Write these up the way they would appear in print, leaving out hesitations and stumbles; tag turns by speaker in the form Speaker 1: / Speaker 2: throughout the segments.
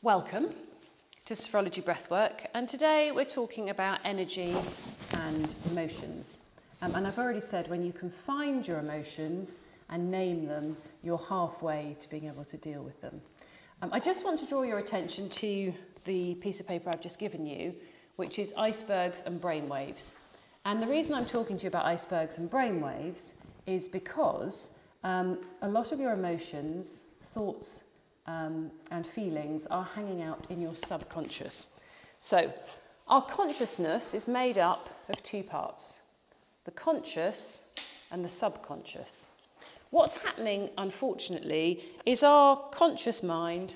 Speaker 1: Welcome to Sophrology Breathwork, and today we're talking about energy and emotions. And I've already said when you can find your emotions and name them, you're halfway to being able to deal with them. I just want to draw your attention to the piece of paper I've just given you, which is icebergs and brainwaves. And the reason I'm talking to you about icebergs and brainwaves is because a lot of your emotions, thoughts, and feelings are hanging out in your subconscious. So our consciousness is made up of two parts, the conscious and the subconscious. What's happening, unfortunately, is our conscious mind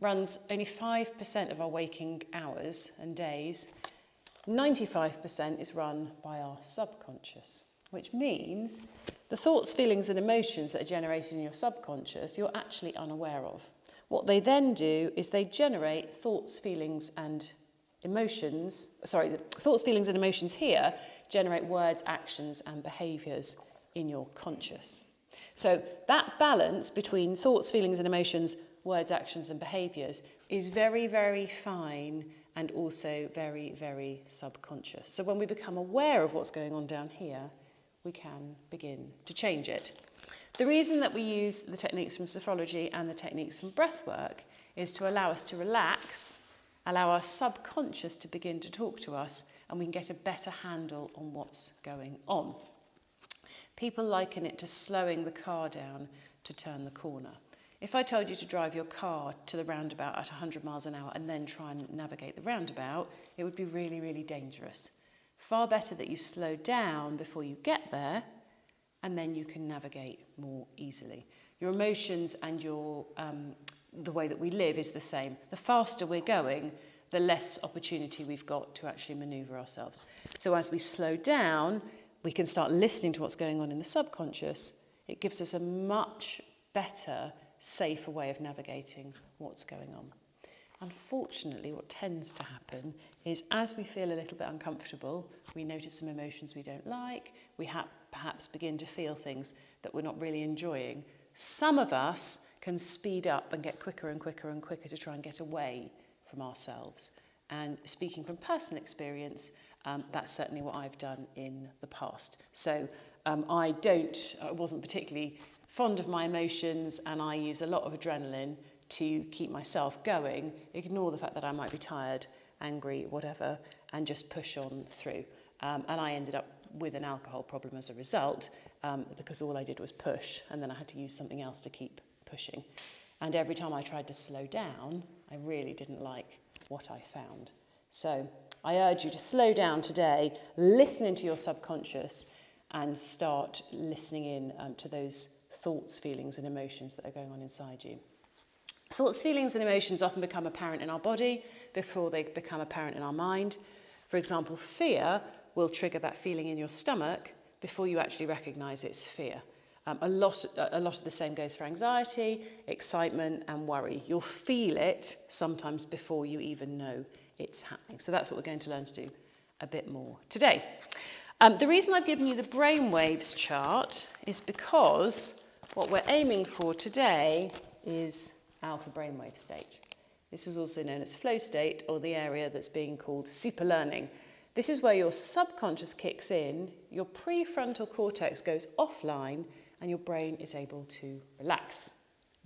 Speaker 1: runs only 5% of our waking hours and days. 95% is run by our subconscious, which means the thoughts, feelings and emotions that are generated in your subconscious, you're actually unaware of. What they then do is they generate thoughts, feelings and emotions. The thoughts, feelings and emotions here generate words, actions and behaviours in your conscious. So that balance between thoughts, feelings and emotions, words, actions and behaviours is very, very fine and also very, very subconscious. So when we become aware of what's going on down here, we can begin to change it. The reason that we use the techniques from sophrology and the techniques from breathwork is to allow us to relax, allow our subconscious to begin to talk to us, and we can get a better handle on what's going on. People liken it to slowing the car down to turn the corner. If I told you to drive your car to the roundabout at 100 miles an hour and then try and navigate the roundabout, it would be really, really dangerous. Far better that you slow down before you get there, and then you can navigate more easily. Your emotions and the way that we live is the same. The faster we're going, the less opportunity we've got to actually manoeuvre ourselves. So as we slow down, we can start listening to what's going on in the subconscious. It gives us a much better, safer way of navigating what's going on. Unfortunately, what tends to happen is as we feel a little bit uncomfortable, we notice some emotions we don't like, we perhaps begin to feel things that we're not really enjoying. Some of us can speed up and get quicker and quicker and quicker to try and get away from ourselves. And speaking from personal experience, that's certainly what I've done in the past. So I wasn't particularly fond of my emotions, and I use a lot of adrenaline to keep myself going, ignore the fact that I might be tired, angry, whatever, and just push on through. And I ended up with an alcohol problem as a result, because all I did was push, and then I had to use something else to keep pushing. And every time I tried to slow down, I really didn't like what I found. So I urge you to slow down today, listen into your subconscious, and start listening in to those thoughts, feelings and emotions that are going on inside you. Thoughts, feelings and emotions often become apparent in our body before they become apparent in our mind. For example, fear will trigger that feeling in your stomach before you actually recognise it's fear. A lot of the same goes for anxiety, excitement and worry. You'll feel it sometimes before you even know it's happening. So that's what we're going to learn to do a bit more today. The reason I've given you the brainwaves chart is because what we're aiming for today is alpha brainwave state. This is also known as flow state, or the area that's being called super learning. This is where your subconscious kicks in, your prefrontal cortex goes offline, and your brain is able to relax.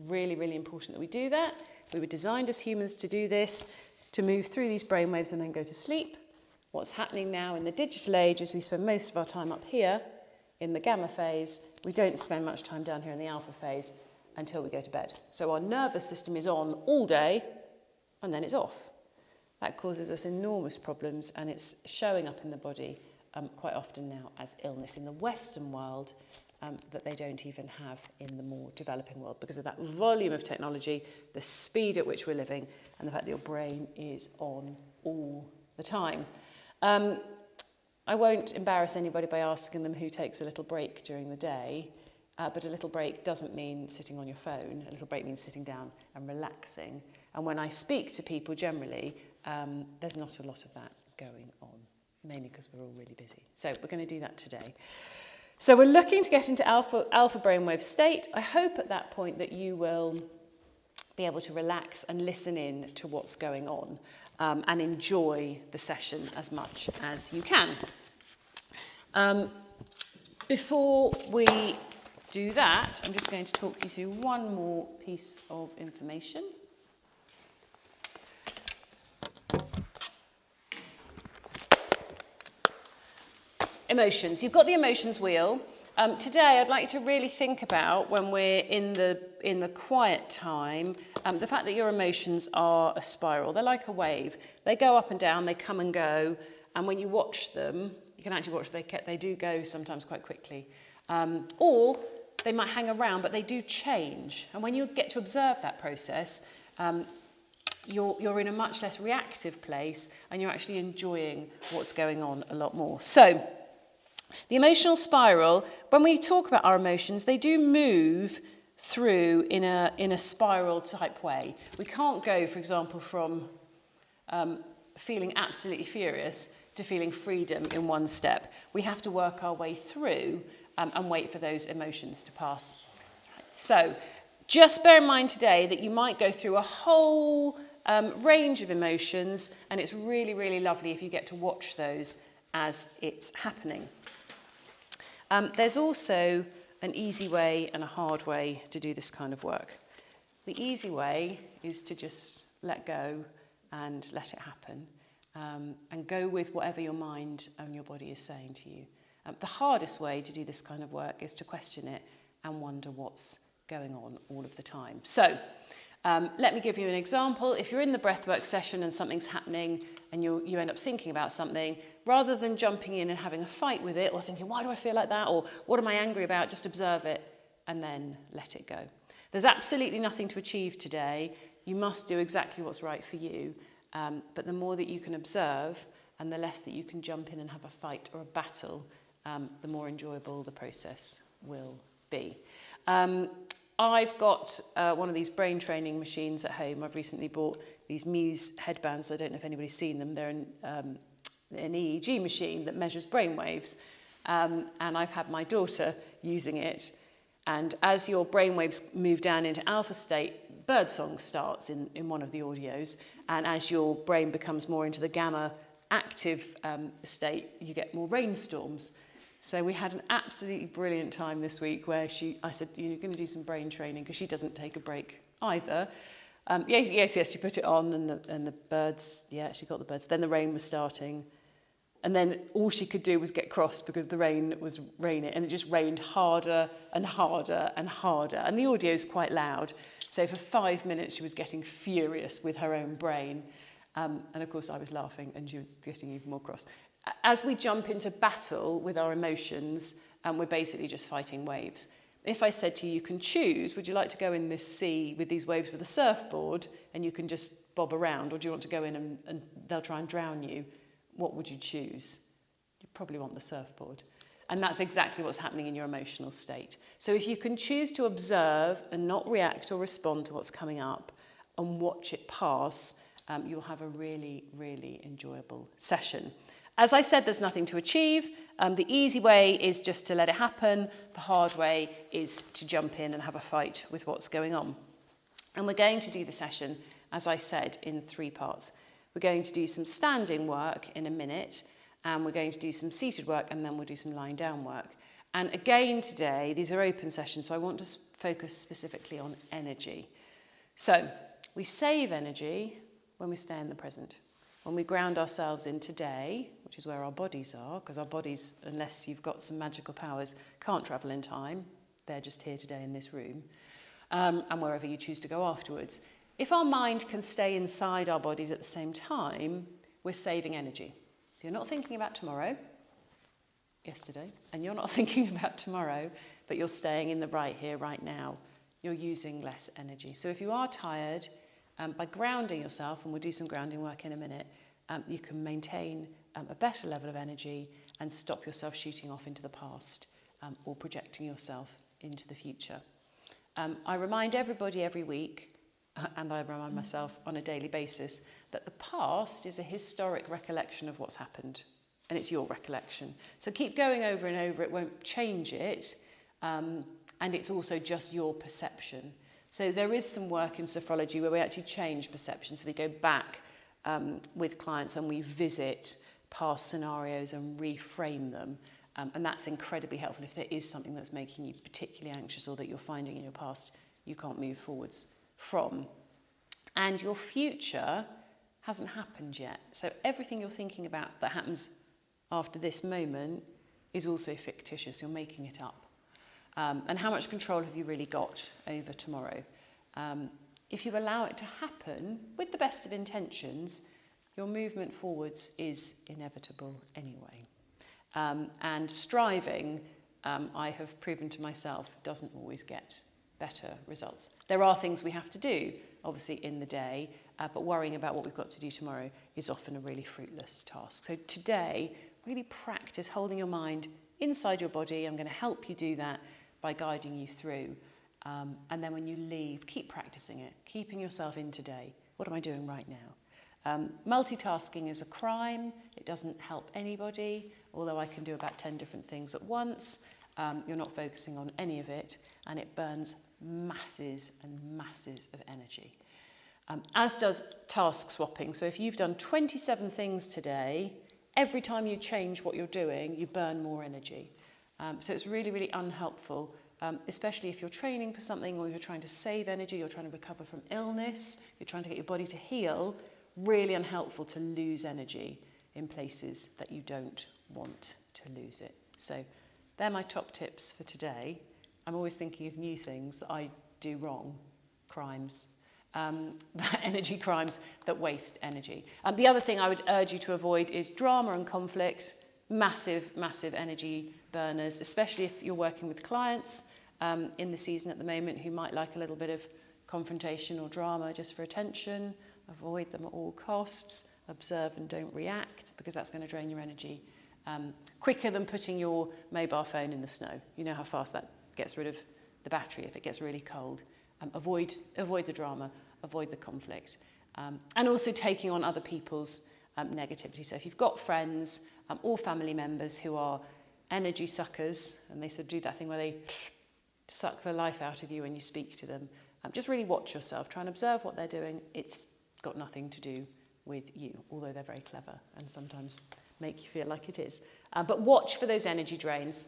Speaker 1: Really, really important that we do that. We were designed as humans to do this, to move through these brainwaves and then go to sleep. What's happening now in the digital age is we spend most of our time up here in the gamma phase. We don't spend much time down here in the alpha phase until we go to bed. So our nervous system is on all day and then it's off. That causes us enormous problems, and it's showing up in the body quite often now as illness in the Western world that they don't even have in the more developing world because of that volume of technology, the speed at which we're living, and the fact that your brain is on all the time. I won't embarrass anybody by asking them who takes a little break during the day. But a little break doesn't mean sitting on your phone. A little break means sitting down and relaxing. And when I speak to people generally, there's not a lot of that going on, mainly because we're all really busy. So we're going to do that today. So we're looking to get into alpha brainwave state. I hope at that point that you will be able to relax and listen in to what's going on and enjoy the session as much as you can. Before we do that, I'm just going to talk you through one more piece of information. Emotions. You've got the emotions wheel. Today, I'd like you to really think about, when we're in the quiet time, the fact that your emotions are a spiral. They're like a wave. They go up and down, they come and go, and when you watch them, you can actually watch, they do go sometimes quite quickly. Or they might hang around, but they do change. And when you get to observe that process, you're in a much less reactive place, and you're actually enjoying what's going on a lot more. So, the emotional spiral, when we talk about our emotions, they do move through in a spiral type way. We can't go, for example, from feeling absolutely furious to feeling freedom in one step. We have to work our way through and wait for those emotions to pass. So just bear in mind today that you might go through a whole range of emotions, and it's really, really lovely if you get to watch those as it's happening. There's also an easy way and a hard way to do this kind of work. The easy way is to just let go and let it happen, and go with whatever your mind and your body is saying to you. The hardest way to do this kind of work is to question it and wonder what's going on all of the time. So let me give you an example. If you're in the breathwork session and something's happening and you end up thinking about something, rather than jumping in and having a fight with it or thinking, why do I feel like that? Or what am I angry about? Just observe it and then let it go. There's absolutely nothing to achieve today. You must do exactly what's right for you. But the more that you can observe and the less that you can jump in and have a fight or a battle, the more enjoyable the process will be. I've got one of these brain training machines at home. I've recently bought these Muse headbands. I don't know if anybody's seen them. They're an EEG machine that measures brainwaves. And I've had my daughter using it. And as your brainwaves move down into alpha state, birdsong starts in one of the audios. And as your brain becomes more into the gamma active state, you get more rainstorms. So we had an absolutely brilliant time this week where I said, you're going to do some brain training, because she doesn't take a break either. Yes, she put it on, and the birds, she got the birds. Then the rain was starting. And then all she could do was get cross because the rain was raining, and it just rained harder and harder and harder. And the audio is quite loud. So for 5 minutes, she was getting furious with her own brain. And of course, I was laughing, and she was getting even more cross. As we jump into battle with our emotions, we're basically just fighting waves. If I said to you, you can choose, would you like to go in this sea with these waves with a surfboard and you can just bob around, or do you want to go in and they'll try and drown you? What would you choose? You'd probably want the surfboard. And that's exactly what's happening in your emotional state. So if you can choose to observe and not react or respond to what's coming up and watch it pass, you'll have a really, really enjoyable session. As I said, there's nothing to achieve. The easy way is just to let it happen. The hard way is to jump in and have a fight with what's going on. And we're going to do the session, as I said, in 3 parts. We're going to do some standing work in a minute, and we're going to do some seated work, and then we'll do some lying down work. And again today, these are open sessions, so I want to focus specifically on energy. So we save energy when we stay in the present. When we ground ourselves in today, which is where our bodies are, because our bodies, unless you've got some magical powers, can't travel in time. They're just here today in this room, and wherever you choose to go afterwards. If our mind can stay inside our bodies at the same time, we're saving energy. So you're not thinking about tomorrow, yesterday, and you're not thinking about tomorrow, but you're staying in the right here, right now. You're using less energy. So if you are tired, by grounding yourself, and we'll do some grounding work in a minute, you can maintain a better level of energy and stop yourself shooting off into the past or projecting yourself into the future. I remind everybody every week, and I remind myself on a daily basis, that the past is a historic recollection of what's happened, and it's your recollection. So keep going over and over, it won't change it, and it's also just your perception. So there is some work in sophrology where we actually change perception. So we go back with clients and we visit past scenarios and reframe them. And that's incredibly helpful if there is something that's making you particularly anxious or that you're finding in your past you can't move forwards from. And your future hasn't happened yet. So everything you're thinking about that happens after this moment is also fictitious. You're making it up. And how much control have you really got over tomorrow? If you allow it to happen with the best of intentions, your movement forwards is inevitable anyway. And striving, I have proven to myself, doesn't always get better results. There are things we have to do, obviously, in the day, but worrying about what we've got to do tomorrow is often a really fruitless task. So today, really practice holding your mind inside your body. I'm going to help you do that by guiding you through. And then when you leave, keep practicing it, keeping yourself in today. What am I doing right now? Multitasking is a crime. It doesn't help anybody, although I can do about 10 different things at once. You're not focusing on any of it, and it burns masses and masses of energy. As does task swapping. So if you've done 27 things today, every time you change what you're doing, you burn more energy. So it's really, really unhelpful, especially if you're training for something or you're trying to save energy, you're trying to recover from illness, you're trying to get your body to heal. Really unhelpful to lose energy in places that you don't want to lose it. So they're my top tips for today. I'm always thinking of new things that I do wrong, crimes, energy crimes that waste energy. The other thing I would urge you to avoid is drama and conflict, massive, massive energy burners, especially if you're working with clients in the season at the moment who might like a little bit of confrontation or drama just for attention. Avoid them at all costs. Observe and don't react, because that's going to drain your energy quicker than putting your mobile phone in the snow. You know how fast that gets rid of the battery if it gets really cold. Avoid the drama, avoid the conflict. And also taking on other people's negativity. So if you've got friends or family members who are energy suckers, and they sort of do that thing where they suck the life out of you when you speak to them, just really watch yourself. Try and observe what they're doing. It's got nothing to do with you, although they're very clever and sometimes make you feel like it is. But watch for those energy drains.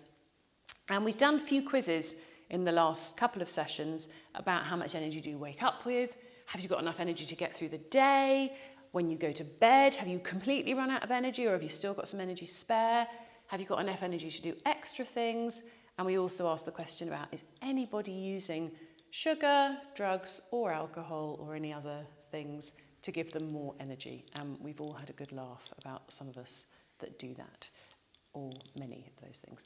Speaker 1: And we've done a few quizzes in the last couple of sessions about how much energy do you wake up with? Have you got enough energy to get through the day? When you go to bed, have you completely run out of energy, or have you still got some energy spare? Have you got enough energy to do extra things? And we also asked the question about, is anybody using sugar, drugs, or alcohol, or any other things to give them more energy? And we've all had a good laugh about some of us that do that, or many of those things.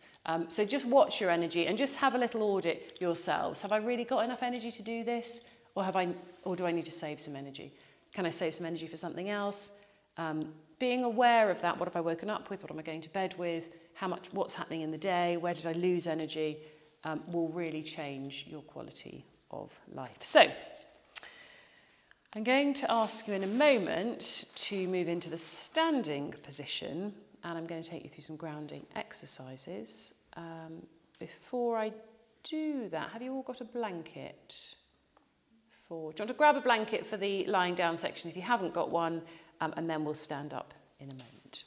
Speaker 1: So just watch your energy and just have a little audit yourselves. Have I really got enough energy to do this? Or do I need to save some energy? Can I save some energy for something else? Being aware of that, what have I woken up with? What am I going to bed with? What's happening in the day? Where did I lose energy? Will really change your quality of life. So I'm going to ask you in a moment to move into the standing position, and I'm going to take you through some grounding exercises. Before I do that, have you all got a blanket? Do you want to grab a blanket for the lying down section if you haven't got one, and then we'll stand up in a moment.